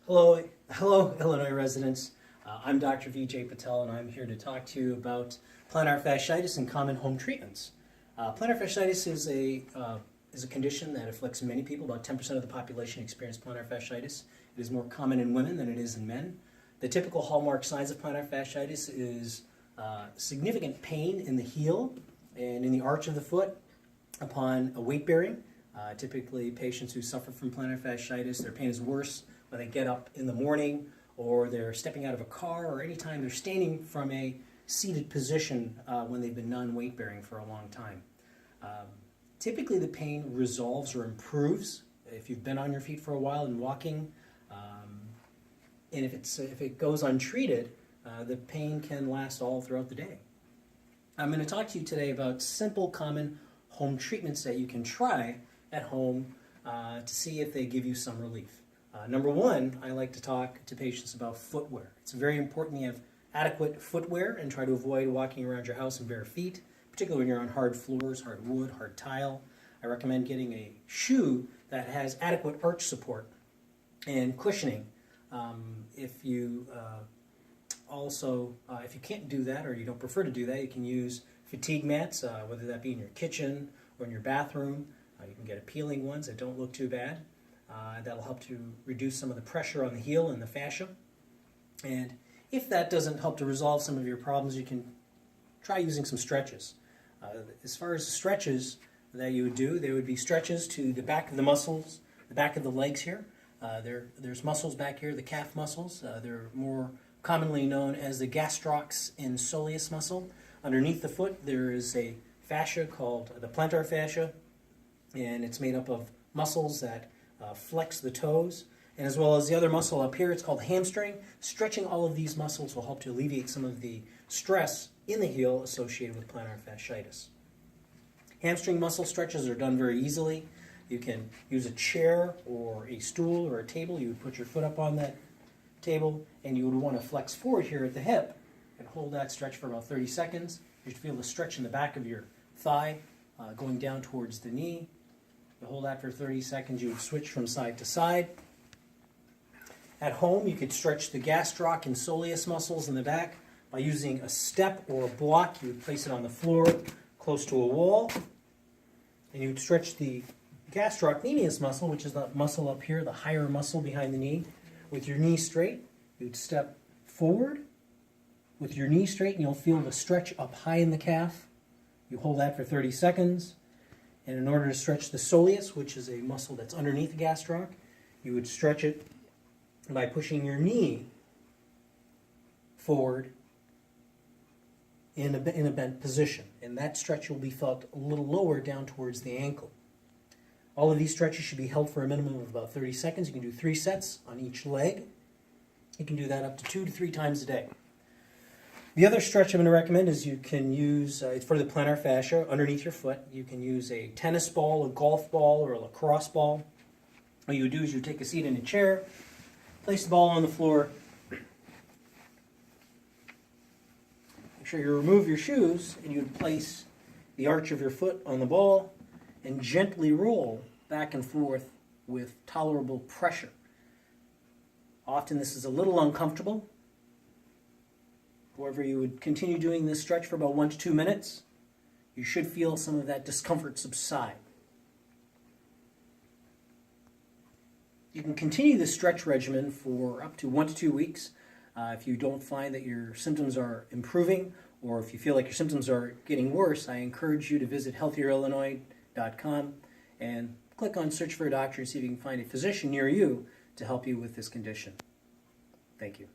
Hello, Illinois residents. I'm Dr. Vijay Patel, and I'm here to talk to you about plantar fasciitis and common home treatments. Plantar fasciitis is a condition that afflicts many people. About 10% of the population experience plantar fasciitis. It is more common in women than it is in men. The typical hallmark signs of plantar fasciitis is significant pain in the heel and in the arch of the foot upon a weight bearing. Typically, patients who suffer from plantar fasciitis, their pain is worse when they get up in the morning, or they're stepping out of a car, or anytime they're standing from a seated position when they've been non-weight bearing for a long time. Typically, the pain resolves or improves if you've been on your feet for a while and walking. And if it goes untreated, the pain can last all throughout the day. I'm going to talk to you today about simple, common home treatments that you can try at home to see if they give you some relief. Number one, I like to talk to patients about footwear. It's very important you have adequate footwear and try to avoid walking around your house in bare feet, particularly when you're on hard floors, hard wood, hard tile. I recommend getting a shoe that has adequate arch support and cushioning. If you can't do that, or you don't prefer to do that, you can use fatigue mats, whether that be in your kitchen or in your bathroom. You can get appealing ones that don't look too bad. That'll help to reduce some of the pressure on the heel and the fascia. And if that doesn't help to resolve some of your problems, you can try using some stretches. As far as the stretches that you would do, there would be stretches to the back of the muscles, the back of the legs here. There's muscles back here, the calf muscles. They're more commonly known as the gastrocs and soleus muscle. Underneath the foot, there is a fascia called the plantar fascia, and it's made up of muscles that flex the toes, and as well as the other muscle up here, it's called hamstring. Stretching all of these muscles will help to alleviate some of the stress in the heel associated with plantar fasciitis. Hamstring muscle stretches are done very easily. You can use a chair or a stool or a table. You would put your foot up on that table, and you would want to flex forward here at the hip and hold that stretch for about 30 seconds. You should feel the stretch in the back of your thigh going down towards the knee. You hold that for 30 seconds. You would switch from side to side. At home, you could stretch the gastroc and soleus muscles in the back by using a step or a block. You would place it on the floor close to a wall, and you would stretch the gastrocnemius muscle, which is the muscle up here, the higher muscle behind the knee, with your knee straight. You would step forward with your knee straight, and you'll feel the stretch up high in the calf. You hold that for 30 seconds. And in order to stretch the soleus, which is a muscle that's underneath the gastroc, you would stretch it by pushing your knee forward in a bent position. And that stretch will be felt a little lower down towards the ankle. All of these stretches should be held for a minimum of about 30 seconds. You can do 3 sets on each leg. You can do that up to 2 to 3 times a day. The other stretch I'm going to recommend is you can use, it's for the plantar fascia underneath your foot. You can use a tennis ball, a golf ball, or a lacrosse ball. What you would do is you take a seat in a chair, place the ball on the floor, make sure you remove your shoes, and you would place the arch of your foot on the ball and gently roll back and forth with tolerable pressure. Often this is a little uncomfortable. However, you would continue doing this stretch for about 1 to 2 minutes. You should feel some of that discomfort subside. You can continue this stretch regimen for up to 1 to 2 weeks. If you don't find that your symptoms are improving, or if you feel like your symptoms are getting worse, I encourage you to visit healthierillinois.com and click on Search for a Doctor and see if you can find a physician near you to help you with this condition. Thank you.